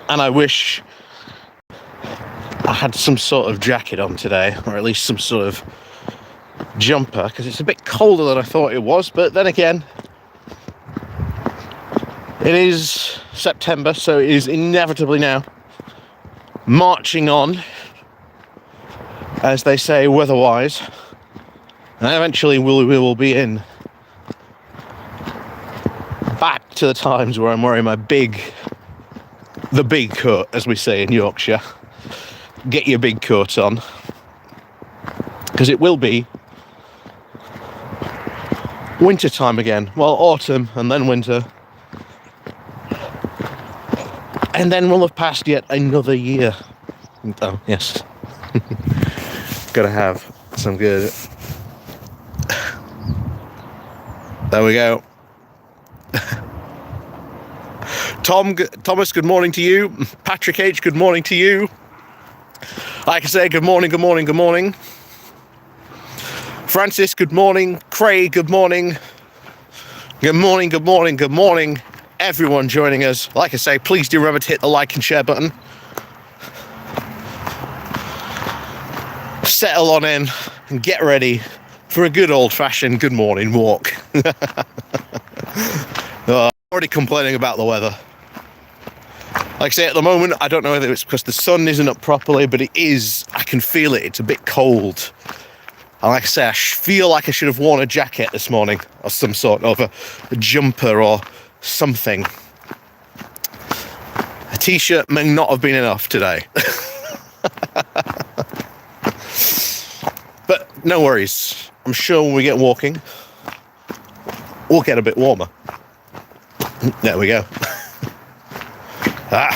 And I wish I had some sort of jacket on today, or at least some sort of jumper, because it's a bit colder than I thought it was. But then again, it is September, so it is inevitably now marching on, as they say, weather-wise. And eventually we will be in back to the times where I'm wearing the big coat, as we say in Yorkshire. Get your big coat on, because it will be winter time again. Well, autumn and then winter, and then we'll have passed yet another year. Oh yes. Gotta have some good. There we go. Thomas, good morning to you. Patrick H, good morning to you. Like I say, good morning, good morning, good morning. Francis, good morning. Craig, good morning. Good morning, good morning, good morning. Everyone joining us. Like I say, please do remember to hit the like and share button. Settle on in and get ready for a good old-fashioned good morning walk. I'm already complaining about the weather. Like I say, at the moment, I don't know whether it's because the sun isn't up properly, but it is. I can feel it. It's a bit cold. And like I say, I feel like I should have worn a jacket this morning, or some sort of a jumper or something. A t-shirt may not have been enough today. But no worries. I'm sure when we get walking, we'll get a bit warmer. There we go. All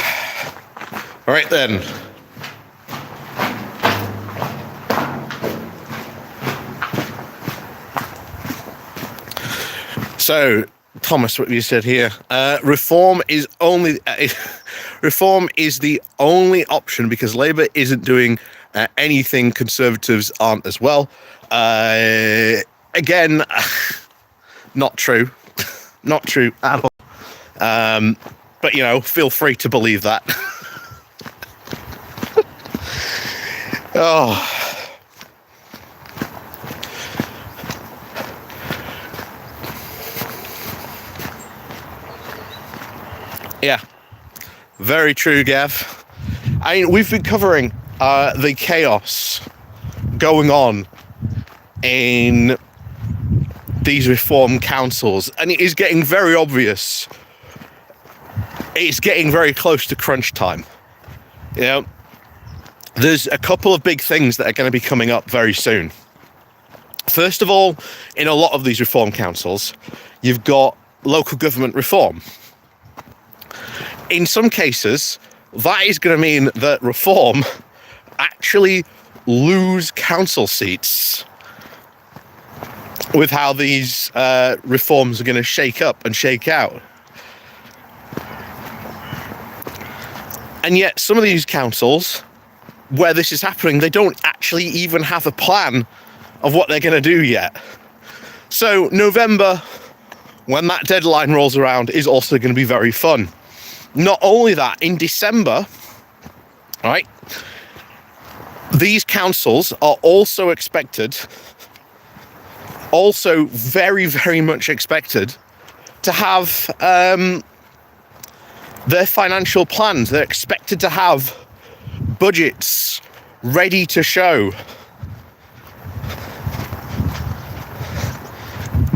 right then. So, Thomas, what you said here, reform is the only option because Labour isn't doing anything Conservatives aren't as well. Again, not true. Not true at all. But, you know, feel free to believe that. Oh. Yeah. Very true, Gav. I mean, we've been covering the chaos going on in these reform councils, and it is getting very obvious. It's getting very close to crunch time. You know, there's a couple of big things that are going to be coming up very soon. First of all, in a lot of these reform councils, you've got local government reform. In some cases, that is going to mean that reform actually lose council seats with how these reforms are going to shake up and shake out. And yet some of these councils where this is happening, they don't actually even have a plan of what they're going to do yet. So November, when that deadline rolls around, is also going to be very fun. Not only that, in December, right, these councils are also very, very much expected to have their financial plans. They're expected to have budgets ready to show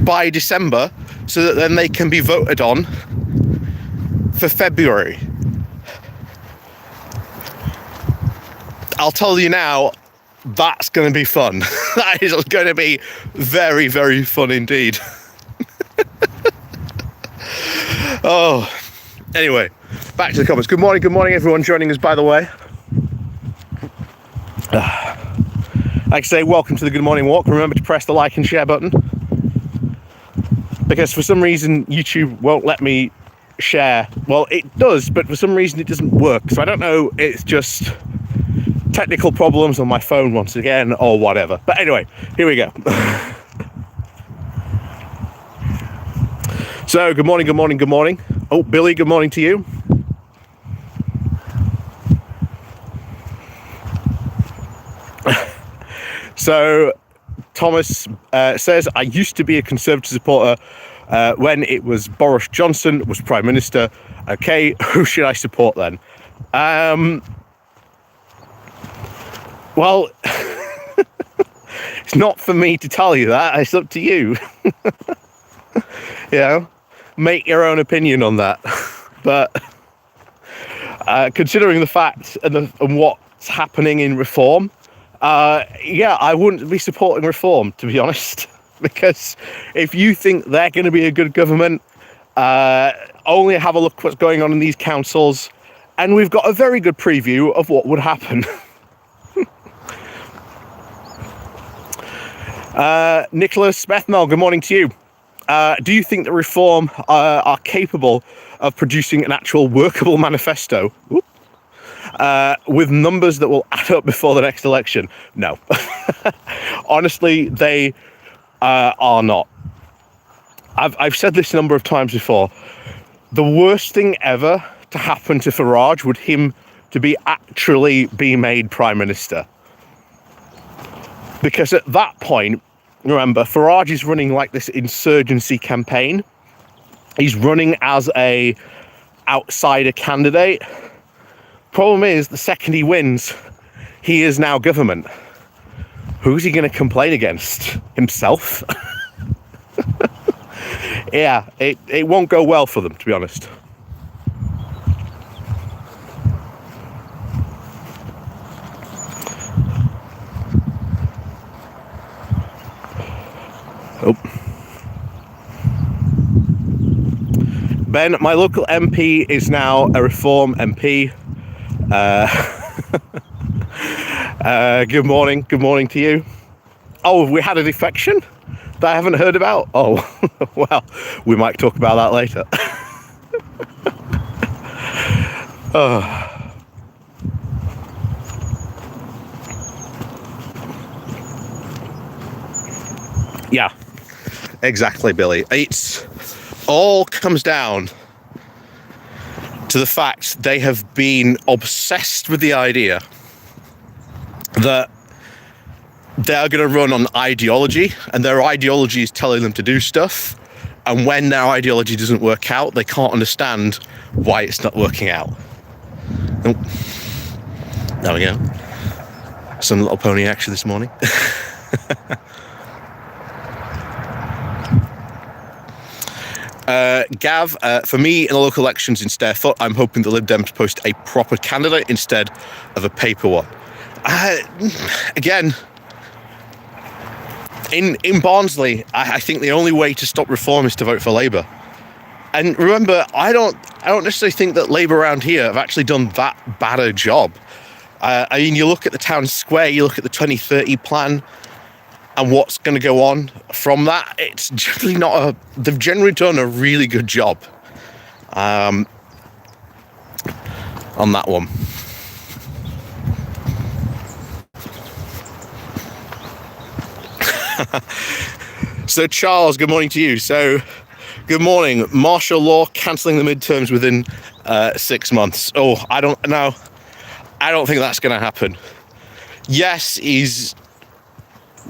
by December, so that then they can be voted on for February. I'll tell you now, that's going to be fun. That is going to be very, very fun indeed. Oh, anyway, back to the comments. Good morning everyone joining us, by the way. Like I say, welcome to the Good Morning Walk. Remember to press the like and share button, because for some reason YouTube won't let me share. Well, it does, but for some reason it doesn't work. So I don't know, it's just technical problems on my phone once again, or whatever. But anyway, here we go. So, good morning. Oh, Billy, good morning to you. So Thomas says, I used to be a Conservative supporter when it was Boris Johnson was Prime Minister. Okay, who should I support then? Well, it's not for me to tell you that. It's up to you. You know, make your own opinion on that. But considering the facts and what's happening in reform, yeah, I wouldn't be supporting reform, to be honest. Because if you think they're going to be a good government, only have a look what's going on in these councils, and we've got a very good preview of what would happen. Nicholas Bethmel, good morning to you. Do you think that reform are capable of producing an actual workable manifesto with numbers that will add up before the next election? No. Honestly, they are not. I've said this a number of times before. The worst thing ever to happen to Farage would him to actually be made Prime Minister. Because at that point, remember, Farage is running like this insurgency campaign. He's running as a outsider candidate. Problem is, the second he wins, he is now government. Who's he going to complain against? Himself? Yeah, it won't go well for them, to be honest. Oh. Ben, my local MP is now a Reform MP. Good morning to you. Oh, we had a defection that I haven't heard about? Oh, well, we might talk about that later. Oh. Yeah, exactly, Billy. It's all comes down to the fact they have been obsessed with the idea that they're going to run on ideology, and their ideology is telling them to do stuff, and when their ideology doesn't work out, they can't understand why it's not working out. Oh, there we go. Some little pony action this morning. Gav, for me in the local elections in Starefoot, I'm hoping the Lib Dems post a proper candidate instead of a paper one. Again, in Barnsley, I think the only way to stop reform is to vote for Labour. And remember, I don't necessarily think that Labour around here have actually done that bad a job. I mean, you look at the town square, you look at the 2030 plan, and what's going to go on from that, it's generally not they've generally done a really good job on that one. So Charles, good morning to you. So good morning. Martial law cancelling the midterms within 6 months. Oh, I don't know. I don't think that's going to happen. Yes, he's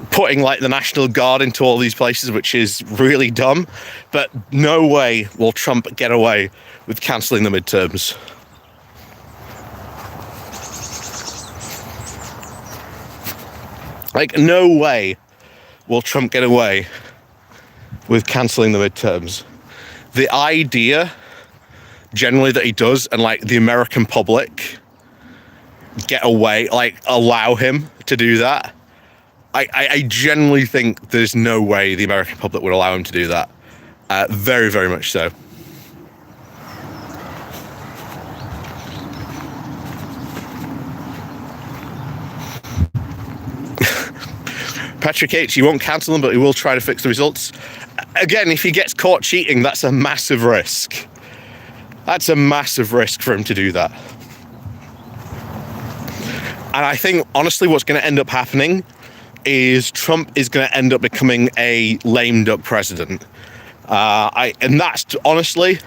putting like the National Guard into all these places, which is really dumb, but no way will Trump get away with cancelling the midterms. Like, no way will Trump get away with cancelling the midterms. The idea generally that he does, and like the American public get away, like allow him to do that, I generally think there's no way the American public would allow him to do that. Very, very much so. Patrick H, he won't cancel them, but he will try to fix the results. Again, if he gets caught cheating, that's a massive risk. That's a massive risk for him to do that. And I think, honestly, what's going to end up happening is Trump is going to end up becoming a lame duck president. And that's, honestly,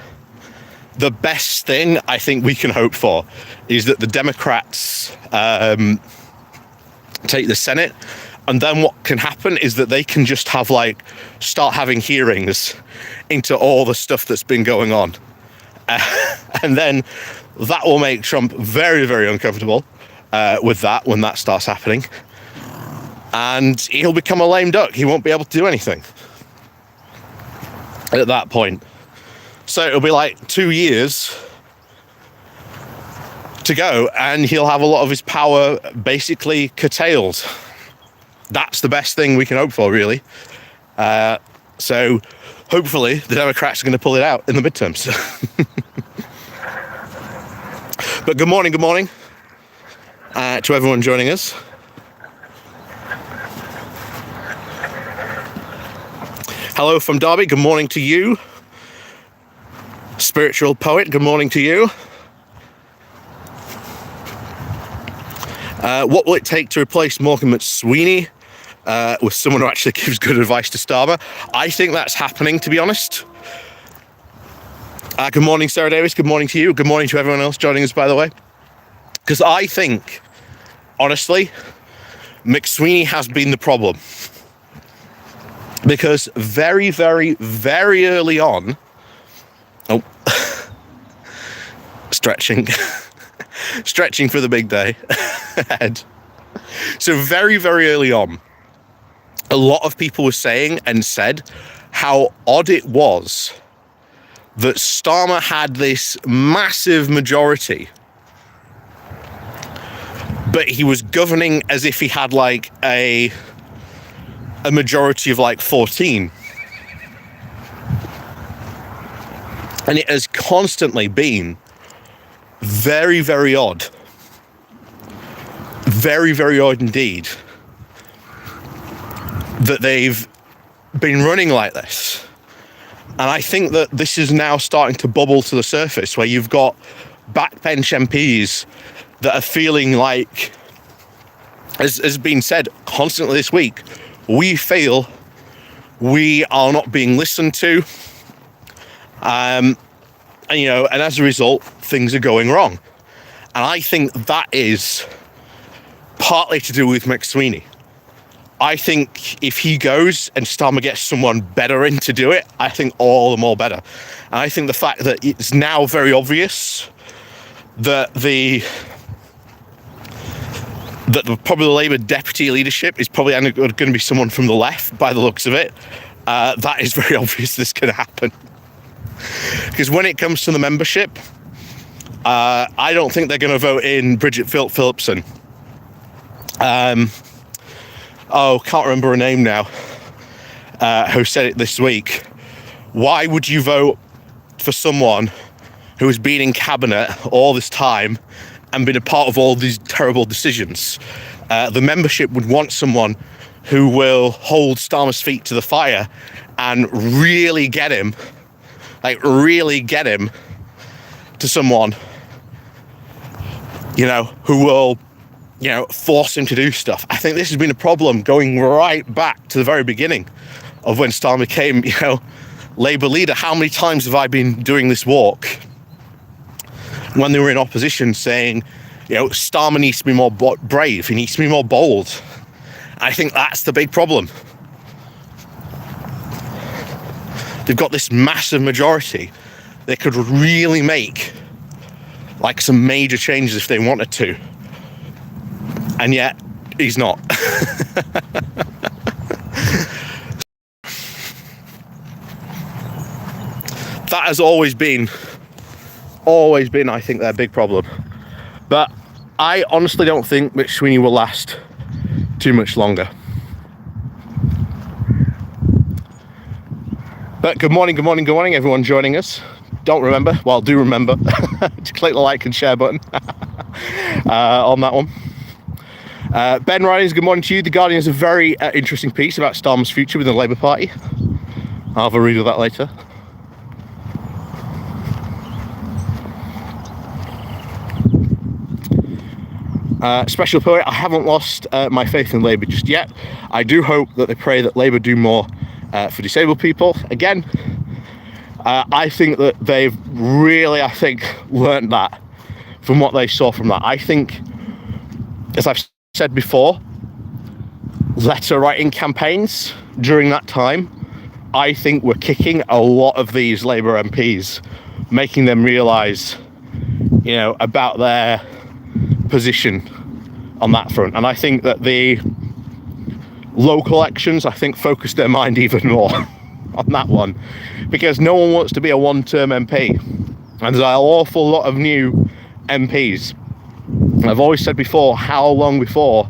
the best thing I think we can hope for, is that the Democrats take the Senate, And then what can happen is that they can just have start having hearings into all the stuff that's been going on. And then that will make Trump very, very uncomfortable with that when that starts happening. And he'll become a lame duck. He won't be able to do anything at that point. So it'll be 2 years to go, and he'll have a lot of his power basically curtailed. That's the best thing we can hope for, really. So hopefully the Democrats are going to pull it out in the midterms. But good morning to everyone joining us. Hello from Derby, good morning to you. Spiritual Poet, good morning to you. What will it take to replace Morecambe McSweeney with someone who actually gives good advice to Starmer? I think that's happening, to be honest. Good morning, Sarah Davis. Good morning to you. Good morning to everyone else joining us, by the way. Because I think, honestly, McSweeney has been the problem. Because very, very, very early on... Oh. Stretching. Stretching for the big day ahead. So very, very early on, a lot of people were saying and said how odd it was that Starmer had this massive majority, but he was governing as if he had a majority of 14. And it has constantly been very, very odd. Very, very odd indeed that they've been running like this. And I think that this is now starting to bubble to the surface, where you've got backbench MPs that are feeling like, as has been said constantly this week, we feel we are not being listened to. And as a result, things are going wrong. And I think that is partly to do with McSweeney. I think if he goes and Starmer gets someone better in to do it, I think all the more better. And I think the fact that it's now very obvious that probably the Labour deputy leadership is probably going to be someone from the left, by the looks of it, that is very obvious this is going to happen. Because when it comes to the membership, I don't think they're going to vote in Bridget Phillipson. Can't remember her name now, who said it this week. Why would you vote for someone who has been in cabinet all this time and been a part of all these terrible decisions? The membership would want someone who will hold Starmer's feet to the fire and really get him to someone, who will, force him to do stuff. I think this has been a problem going right back to the very beginning of when Starmer became, Labour leader. How many times have I been doing this walk when they were in opposition saying, Starmer needs to be more brave, he needs to be more bold. I think that's the big problem. They've got this massive majority. They could really make some major changes if they wanted to. And yet, he's not. That has always been, I think, their big problem. But I honestly don't think McSweeney will last too much longer. But good morning, everyone joining us. Do remember to click the like and share button on that one. Ben Ridings, good morning to you. The Guardian has a very interesting piece about Starmer's future within the Labour Party. I'll have a read of that later. Special Poet, I haven't lost my faith in Labour just yet. I do hope that they pray that Labour do more for disabled people. Again, I think that they've really, learnt that from what they saw from that. I think, as I've said before, letter writing campaigns during that time, I think we're kicking a lot of these Labour MPs, making them realise, about their position on that front. And I think that the local elections, focused their mind even more on that one, because no one wants to be a one-term MP. And there's an awful lot of new MPs. I've always said before, how long before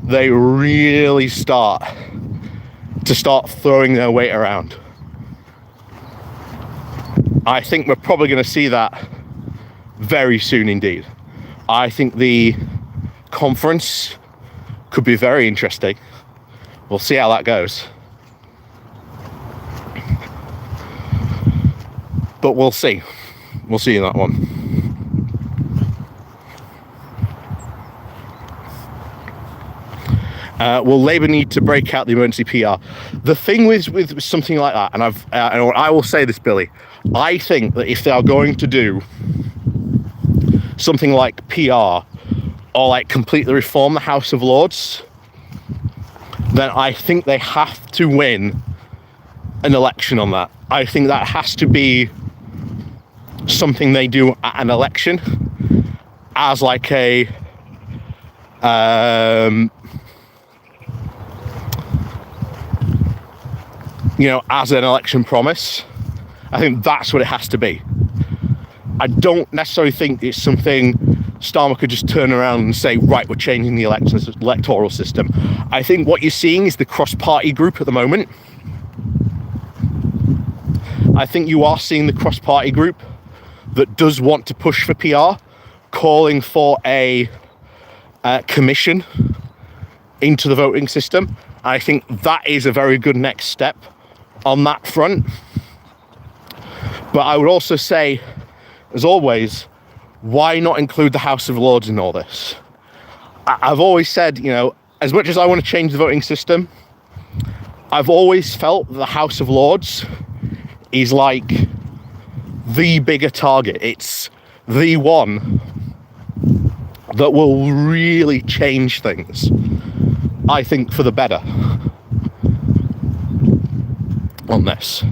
they really start throwing their weight around? I think we're probably going to see that very soon indeed. I think the conference could be very interesting. We'll see how that goes. But we'll see. We'll see in that one. Will Labour need to break out the emergency PR? The thing with something like that, and I will say this, Billy, I think that if they are going to do something like PR or like completely reform the House of Lords, then I think they have to win an election on that. I think that has to be something they do at an election as like a as an election promise. I think that's what it has to be. I don't necessarily think it's something Starmer could just turn around and say, right, we're changing the electoral system. I think what you're seeing is the cross-party group at the moment. I think you are seeing the cross-party group that does want to push for PR, calling for a commission into the voting system. I think that is a very good next step on that front. But I would also say, as always, why not include the House of Lords in all this? I've always said, as much as I want to change the voting system, I've always felt that the House of Lords is like the bigger target. It's the one that will really change things, I think, for the better on this.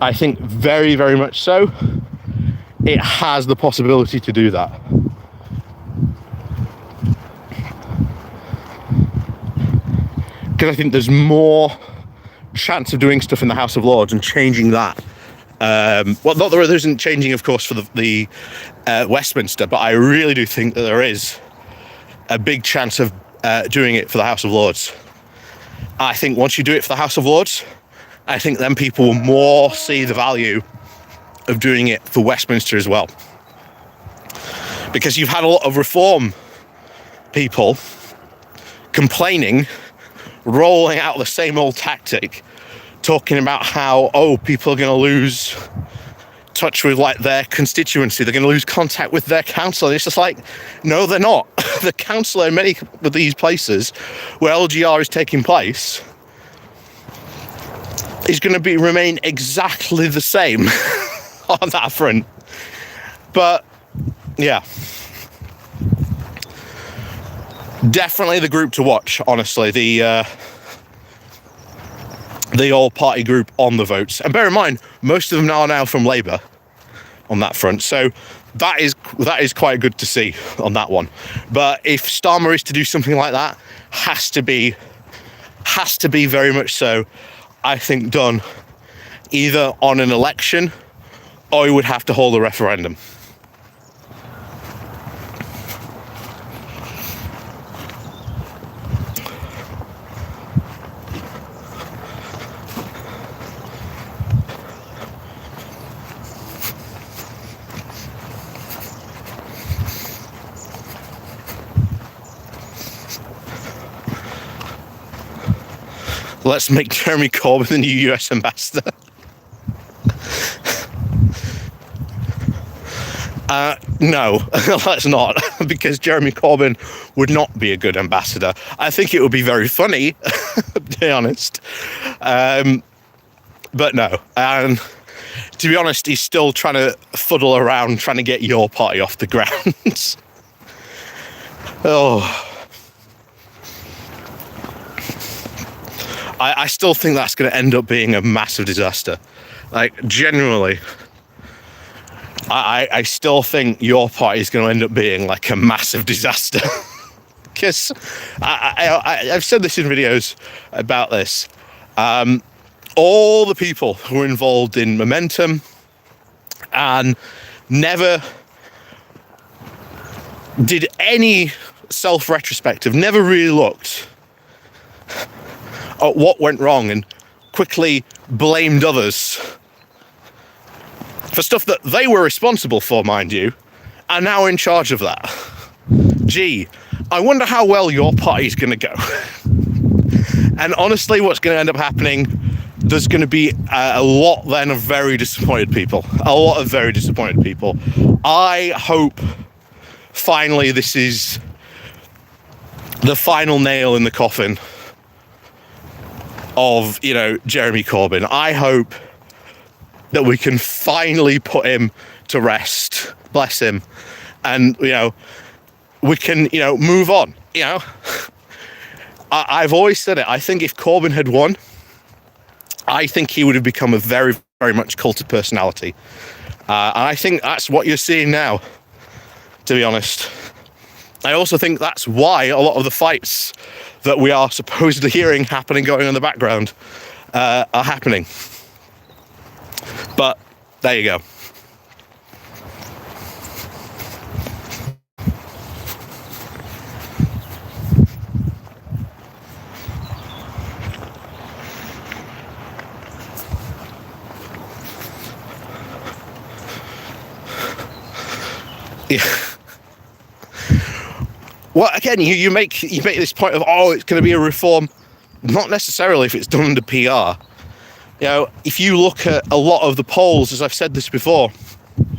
I think very, very much so. It has the possibility to do that. Because I think there's more chance of doing stuff in the House of Lords and changing that. Well, not that there isn't changing, of course, for the Westminster, but I really do think that there is a big chance of doing it for the House of Lords. I think once you do it for the House of Lords, I think then people will more see the value of doing it for Westminster as well. Because you've had a lot of reform people complaining, rolling out the same old tactic, talking about how, people are going to lose touch with like their constituency, they're going to lose contact with their council. And it's just like, no, they're not. The councillor in many of these places where LGR is taking place is going to remain exactly the same on that front. But yeah, definitely the group to watch, honestly, the all-party group on the votes. And bear in mind, most of them are now from Labour on that front. So that is quite good to see on that one. But if Starmer is to do something like that, has to be very much so, I think, done either on an election or he would have to hold a referendum. Let's make Jeremy Corbyn the new US ambassador. No, let's not, because Jeremy Corbyn would not be a good ambassador. I think it would be very funny, to be honest. But no. And to be honest, he's still trying to fuddle around, trying to get your party off the ground. Oh. I still think that's going to end up being a massive disaster. Like, generally, I still think your party is going to end up being like a massive disaster. Because I've said this in videos about this. All the people who are involved in Momentum and never did any self-retrospective, never really looked at what went wrong and quickly blamed others for stuff that they were responsible for, mind you, are now in charge of that. Gee, I wonder how well your party's going to go. And honestly, what's going to end up happening, there's going to be a lot then of very disappointed people. A lot of very disappointed people. I hope finally this is the final nail in the coffin of, you know, Jeremy Corbyn. I hope that we can finally put him to rest. Bless him. And, you know, we can, you know, move on. You know, I've always said it. I think if Corbyn had won, I think he would have become a very, very much culted personality. And I think that's what you're seeing now, to be honest. I also think that's why a lot of the fights that we are supposedly hearing happening, going on in the background, are happening. But there you go. Yeah. Well, again, you make this point of, oh, it's going to be a reform. Not necessarily if it's done under PR. You know, if you look at a lot of the polls, as I've said this before,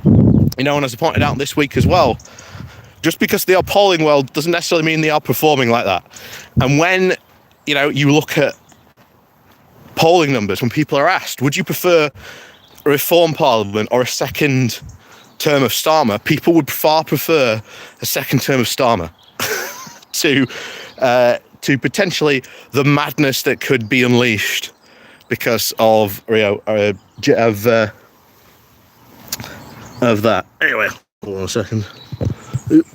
you know, and as I pointed out this week as well, just because they are polling well doesn't necessarily mean they are performing like that. And when, you know, you look at polling numbers, when people are asked, would you prefer a reform parliament or a second term of Starmer, people would far prefer a second term of Starmer to potentially the madness that could be unleashed because of, you know, of that. Anyway, hold on a second. Oop.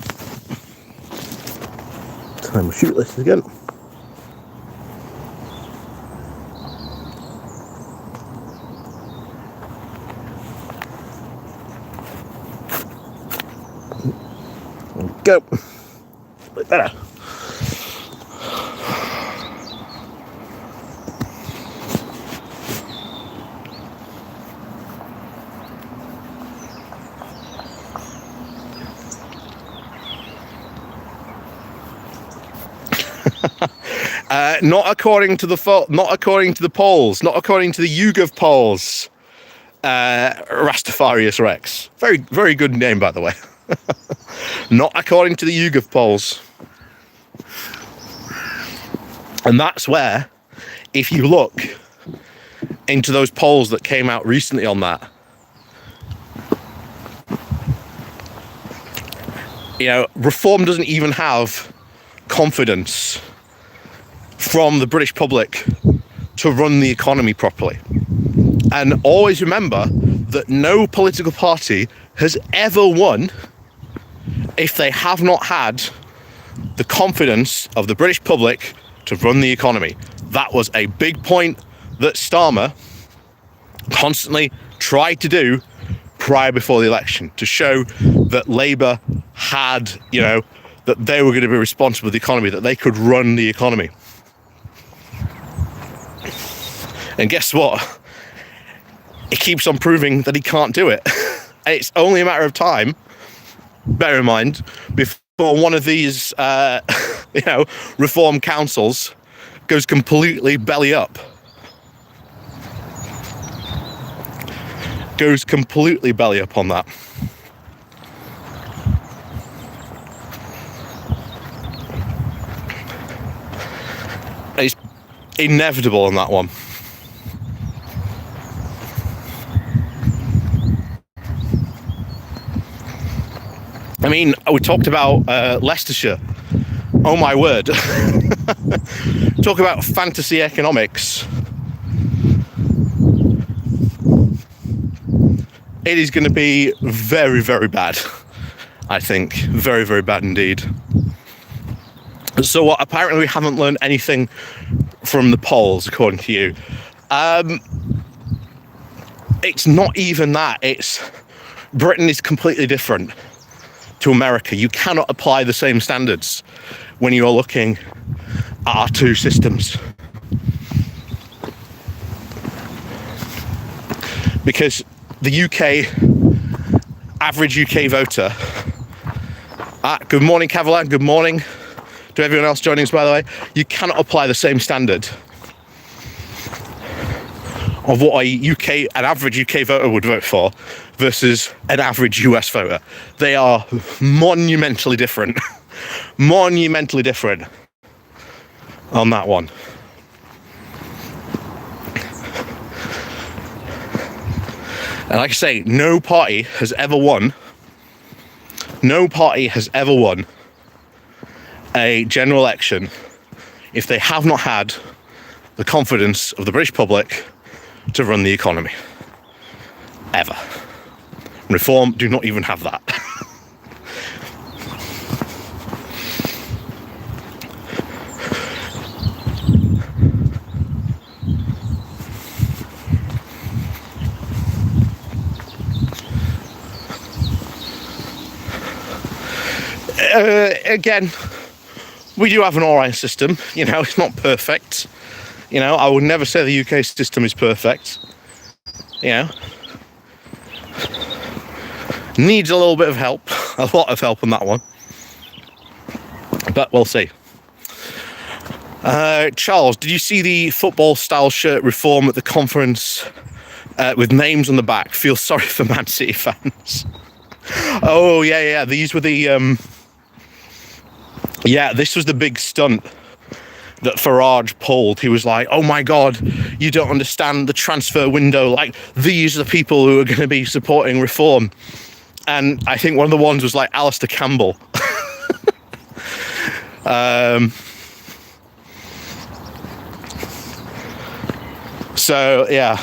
Time to shoot this again. Go. A bit better. Not according to the polls, not according to the YouGov polls. Rastafarius Rex, very, very good name, by the way. Not according to the YouGov polls. And that's where, if you look into those polls that came out recently on that, you know, Reform doesn't even have confidence from the British public to run the economy properly. And always remember that no political party has ever won if they have not had the confidence of the British public to run the economy. That was a big point that Starmer constantly tried to do before the election, to show that Labour had, you know, that they were going to be responsible for the economy, that they could run the economy. And guess what? He keeps on proving that he can't do it. And it's only a matter of time, bear in mind, before one of these, you know, reform councils goes completely belly up. Goes completely belly up on that. It's inevitable on that one. I mean, we talked about Leicestershire. Oh my word. Talk about fantasy economics. It is going to be very, very bad, I think. Very, very bad indeed. So what, apparently we haven't learned anything from the polls, according to you. It's not even that. It's Britain is completely different to America. You cannot apply the same standards when you're looking at our two systems. Because the average UK voter, good morning, Cavalier, good morning to everyone else joining us, by the way. You cannot apply the same standard of what an average UK voter would vote for versus an average US voter. They are monumentally different. Monumentally different on that one. And like I say, no party has ever won a general election if they have not had the confidence of the British public to run the economy. Ever. Reform do not even have that. Again, we do have an alright system. You know, it's not perfect. You know, I would never say the UK system is perfect. You know, needs a little bit of help, a lot of help on that one. But we'll see. Charles, did you see the football style shirt reform at the conference with names on the back? Feel sorry for Man City fans. Oh, yeah. These were the... this was the big stunt that Farage pulled. He was like, oh my God, you don't understand the transfer window. Like, these are the people who are going to be supporting reform. And I think one of the ones was like Alistair Campbell. So, yeah.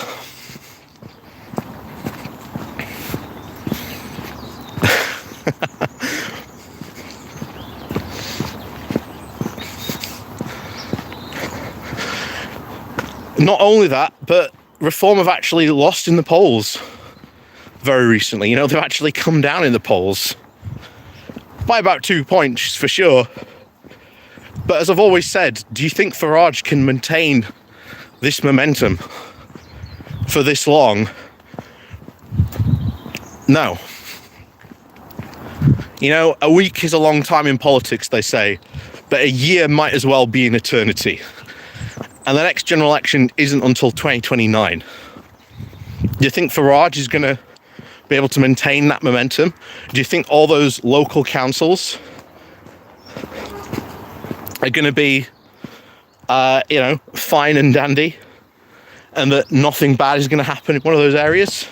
Not only that, but Reform have actually lost in the polls very recently. You know, they've actually come down in the polls by about 2 points for sure. But as I've always said, do you think Farage can maintain this momentum for this long? No. You know, a week is a long time in politics, they say, but a year might as well be an eternity. And the next general election isn't until 2029. Do you think Farage is going to be able to maintain that momentum? Do you think all those local councils are going to be, fine and dandy, and that nothing bad is going to happen in one of those areas?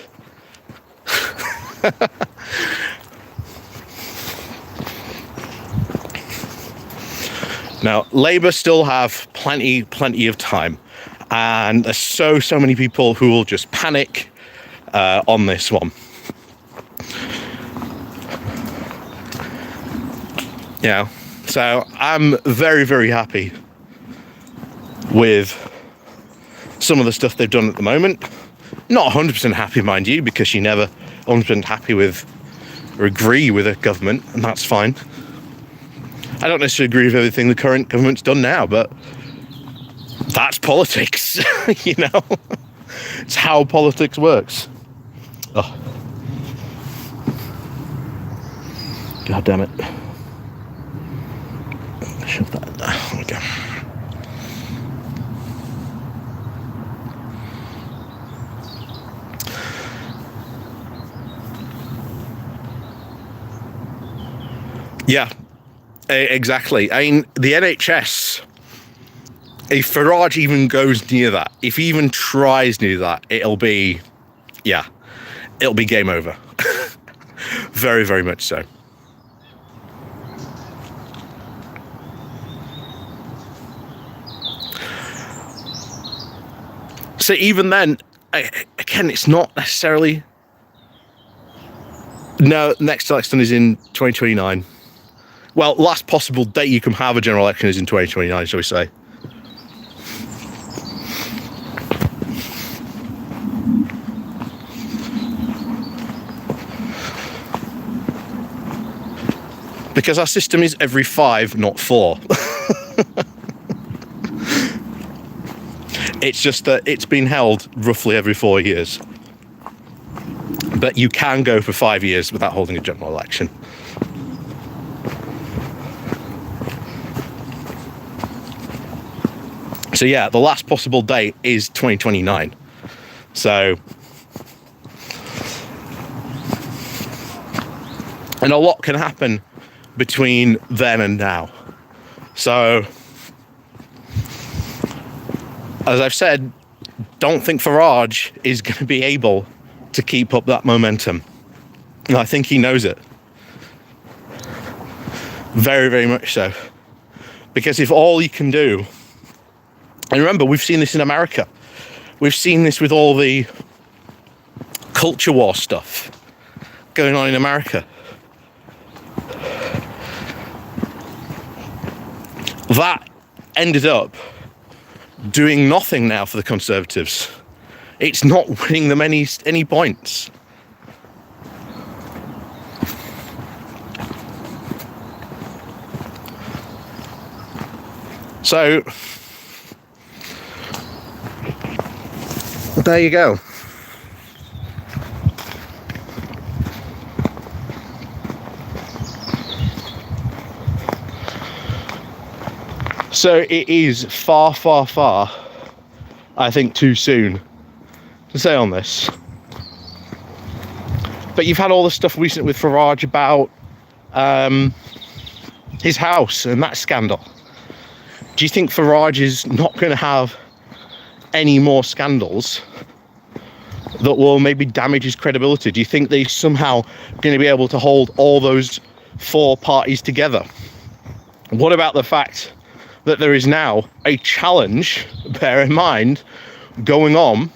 Now, Labour still have plenty of time, and there's so many people who will just panic on this one. Yeah, so I'm very, very happy with some of the stuff they've done at the moment. Not 100% happy, mind you, because you never 100% happy with or agree with a government, and that's fine. I don't necessarily agree with everything the current government's done now, but that's politics, you know? It's how politics works. Oh. God damn it. Shove that in there. There we go. Yeah. Exactly. I mean, the NHS, if Farage even goes near that, if he even tries near that, it'll be game over. Very, very much so. So even then, again, it's not necessarily. No, next election is in 2029. Well, last possible date you can have a general election is in 2029, shall we say. Because our system is every 5, not 4. It's just that it's been held roughly every 4 years. But you can go for 5 years without holding a general election. So yeah, the last possible date is 2029. So, and a lot can happen between then and now. So, as I've said, don't think Farage is going to be able to keep up that momentum. And I think he knows it. Very, very much so. Because if all he can do, and remember, we've seen this in America. We've seen this with all the culture war stuff going on in America. That ended up doing nothing now for the Conservatives. It's not winning them any points. So there you go. So it is far, far, far, I think, too soon to say on this. But you've had all the stuff recently with Farage about his house and that scandal. Do you think Farage is not going to have any more scandals that will maybe damage his credibility? Do you think they're somehow going to be able to hold all those 4 parties together? What about the fact that there is now a challenge, bear in mind, going on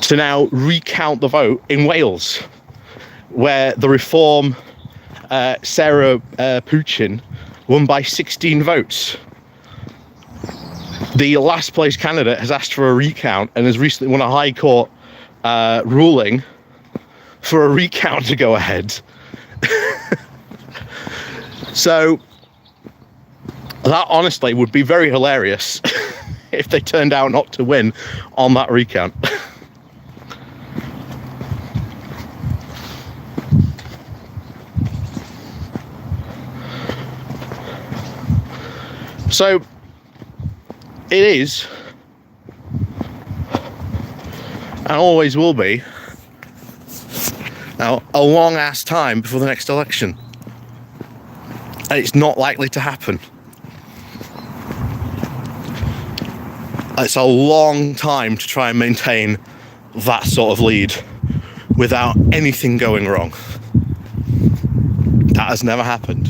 to now recount the vote in Wales, where the Reform Sarah Puchin won by 16 votes. The last place candidate has asked for a recount and has recently won a High Court ruling for a recount to go ahead. So that honestly would be very hilarious if they turned out not to win on that recount. So it is, and always will be, now a long ass time before the next election, and it's not likely to happen. It's a long time to try and maintain that sort of lead without anything going wrong. That has never happened.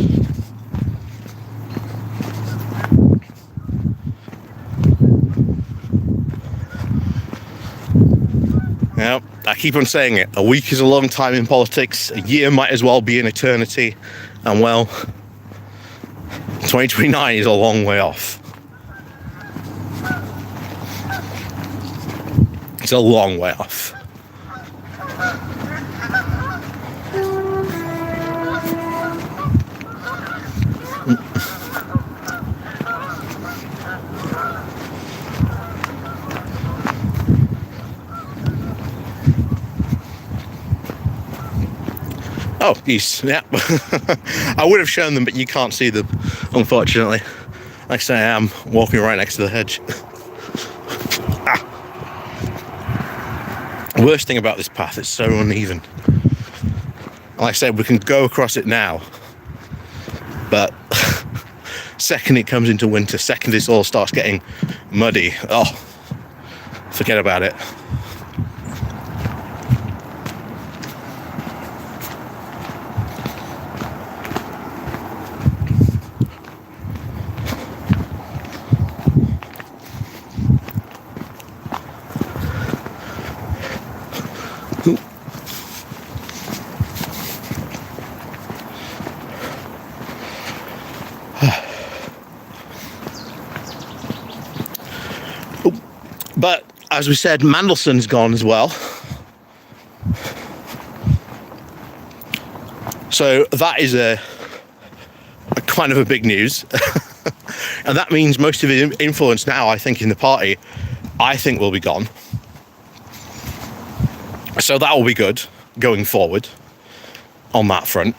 Now, I keep on saying it, a week is a long time in politics, a year might as well be an eternity, and well, 2029 is a long way off. It's a long way off. Oh, geese, yeah. I would have shown them, but you can't see them, unfortunately. Like I say, I am walking right next to the hedge. Worst thing about this path, it's so uneven. Like I said, we can go across it now, but second it comes into winter, second this all starts getting muddy, oh, forget about it. But as we said, Mandelson's gone as well. So that is a kind of a big news. And that means most of his influence now, I think, in the party, I think will be gone. So that will be good going forward on that front.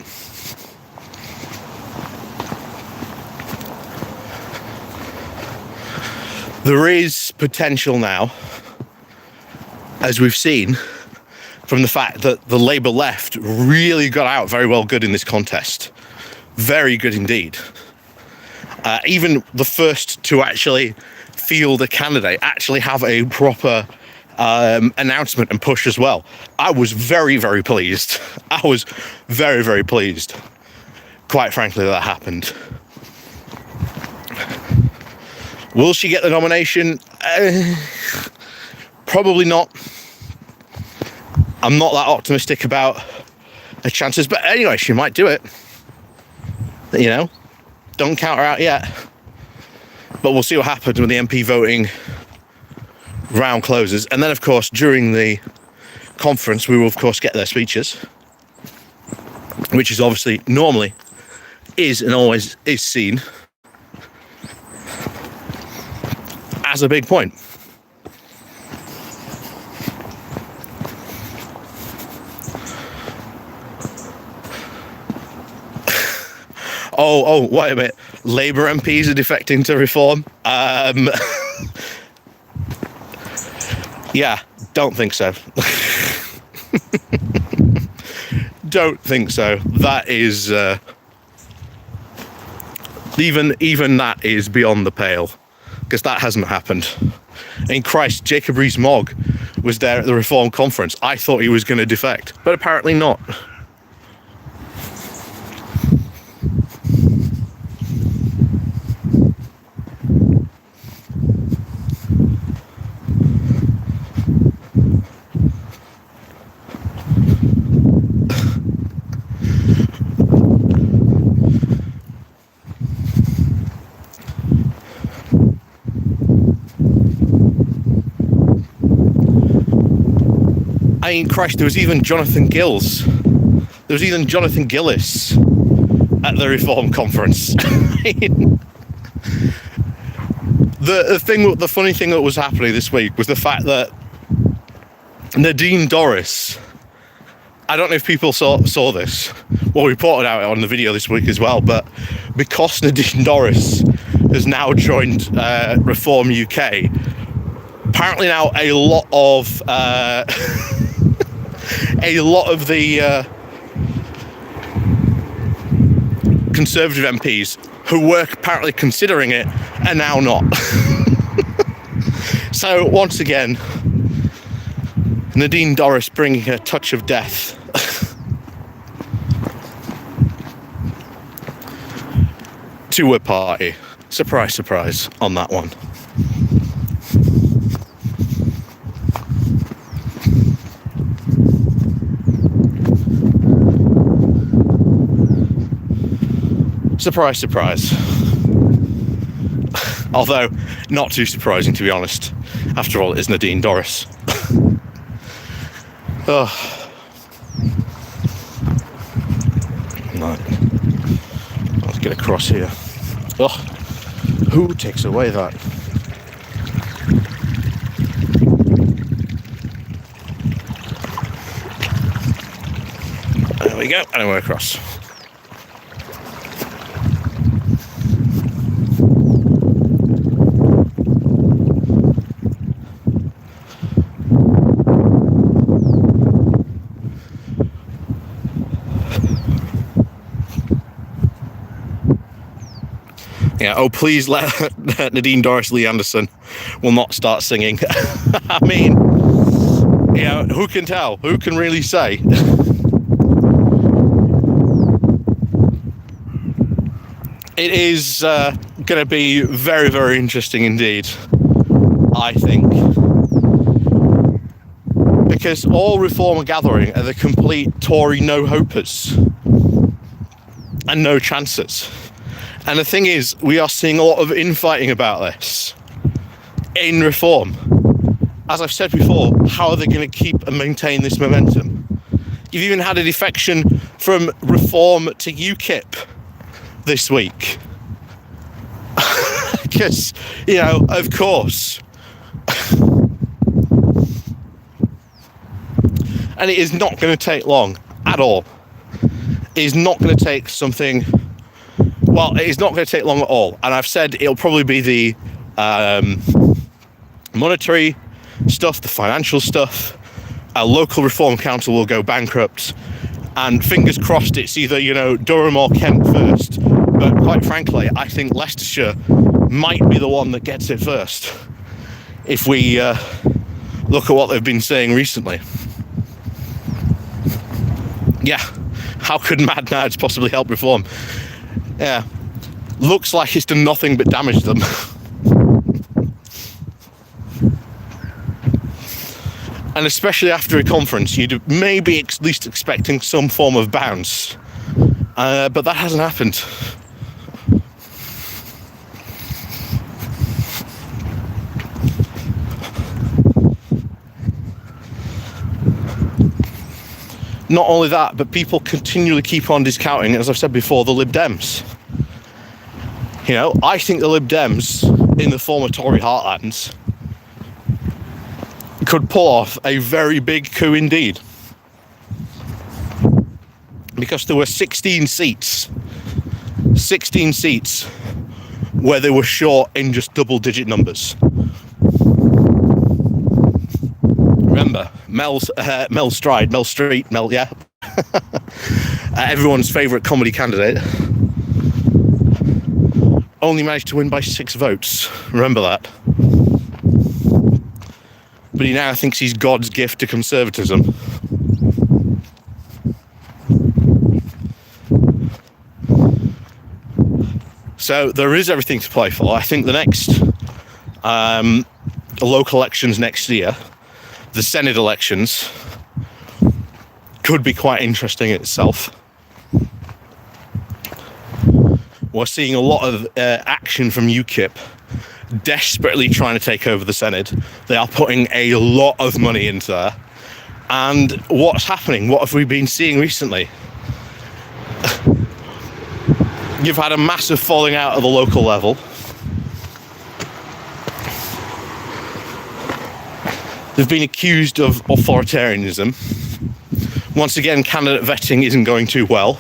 There is potential now, as we've seen, from the fact that the Labour left really got out very well good in this contest. Very good indeed. Even the first to actually field a candidate, actually have a proper announcement and push as well. I was very, very pleased. I was very, very pleased, quite frankly, that happened. Will she get the nomination? Probably not. I'm not that optimistic about her chances, but anyway, she might do it. You know, don't count her out yet. But we'll see what happens when the MP voting round closes. And then, of course, during the conference, we will, of course, get their speeches, which is obviously normally is and always is seen as a big point. Oh, wait a minute. Labour MPs are defecting to Reform. Yeah, don't think so. Don't think so. That is even that is beyond the pale, because that hasn't happened. In Christ, Jacob Rees-Mogg was there at the Reform conference. I thought he was going to defect, but apparently not. I mean, Christ, there was even Jonathan Gillis at the Reform conference. The funny thing that was happening this week was the fact that Nadine Dorries, I don't know if people saw this, well, we reported out on the video this week as well, but because Nadine Dorries has now joined Reform UK, apparently now a lot of the Conservative MPs who were apparently considering it are now not. So once again, Nadine Dorries bringing a touch of death to a party. Surprise, surprise on that one. Surprise, surprise. Although, not too surprising, to be honest. After all, it is Nadine Dorries. Oh. Right. Let's get across here. Oh. Who takes away that? There we go, and we're across. Yeah, oh, please let Nadine Dorries Lee Anderson will not start singing. I mean, you know, who can tell? Who can really say? It is going to be very, very interesting indeed, I think. Because all Reform are gathering are the complete Tory no-hopers and no chances. And the thing is, we are seeing a lot of infighting about this in Reform. as I've said before, how are they going to keep and maintain this momentum? You've even had a defection from Reform to UKIP this week. Because, of course. And it is not going to take long at all. It is not going to take something... Well, it is not going to take long at all. And I've said it'll probably be the monetary stuff, the financial stuff. A local reform council will go bankrupt. And fingers crossed it's either, Durham or Kent first. But quite frankly, I think Leicestershire might be the one that gets it first. If we look at what they've been saying recently. Yeah, how could Mad Nads possibly help reform? Yeah, looks like it's done nothing but damage them. And especially after a conference, you'd maybe at least expecting some form of bounce. But that hasn't happened. Not only that, but people continually keep on discounting, as I've said before, the Lib Dems. I think the Lib Dems in the former Tory heartlands could pull off a very big coup indeed. Because there were 16 seats where they were short in just double-digit numbers. Remember, Mel Street, everyone's favourite comedy candidate, only managed to win by 6 votes. Remember that. But he now thinks he's God's gift to conservatism. So there is everything to play for. I think the next local elections next year, the Senate elections, could be quite interesting in itself. We're seeing a lot of action from UKIP, desperately trying to take over the Senate. They are putting a lot of money into there. And what's happening? What have we been seeing recently? You've had a massive falling out at the local level. They've been accused of authoritarianism. Once again, candidate vetting isn't going too well.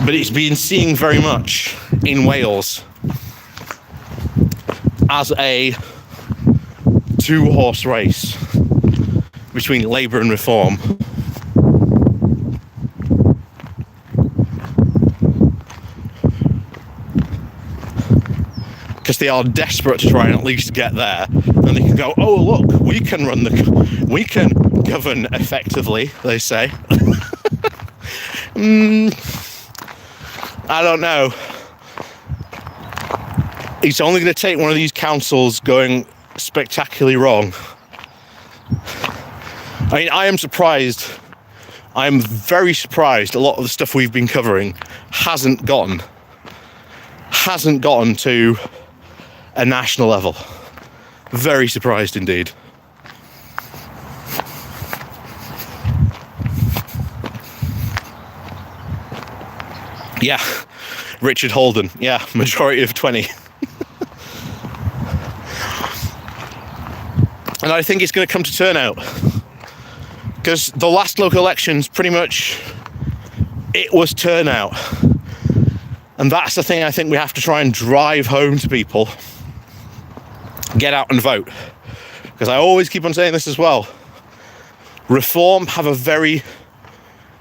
But it's been seen very much in Wales as a 2-horse race between Labour and Reform. Because they are desperate to try and at least get there, and they can go, oh look, we can govern effectively, they say. I don't know. It's only going to take one of these councils going spectacularly wrong. I mean, I am surprised. I'm very surprised a lot of the stuff we've been covering hasn't gotten to a national level. Very surprised indeed. Yeah, Richard Holden. Yeah, majority of 20. And I think it's going to come to turnout. Because the last local elections, pretty much, it was turnout. And that's the thing I think we have to try and drive home to people. Get out and vote. Because I always keep on saying this as well. Reform have a very,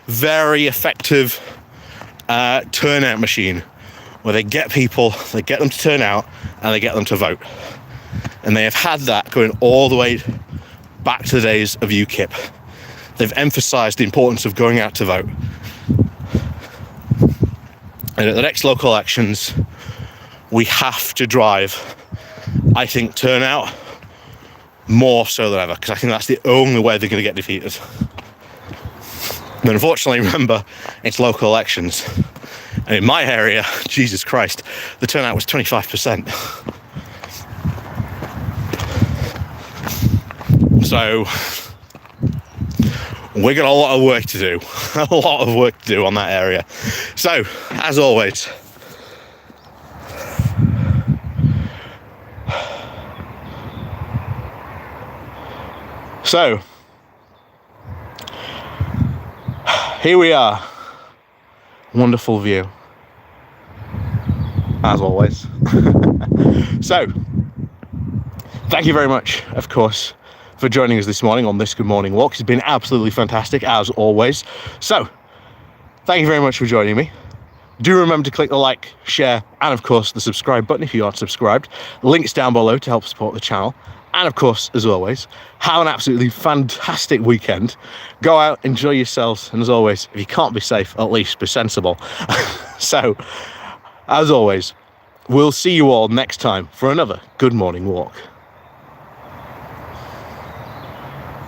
very effective turnout machine. Where they get people, they get them to turn out, and they get them to vote. And they have had that going all the way back to the days of UKIP. They've emphasised the importance of going out to vote. And at the next local elections, we have to drive, I think, turnout more so than ever, because I think that's the only way they're going to get defeated. But unfortunately, remember, it's local elections. And in my area, Jesus Christ, the turnout was 25%. So we got a lot of work to do, a lot of work to do on that area. So, as always, so here we are, wonderful view, as always. So, thank you very much, of course, for joining us this morning on this Good Morning Walk. It's been absolutely fantastic, as always. So, thank you very much for joining me. Do remember to click the like, share, and of course the subscribe button if you aren't subscribed. Links down below to help support the channel. And of course, as always, have an absolutely fantastic weekend. Go out, enjoy yourselves, and as always, if you can't be safe, at least be sensible. So, as always, we'll see you all next time for another Good Morning Walk.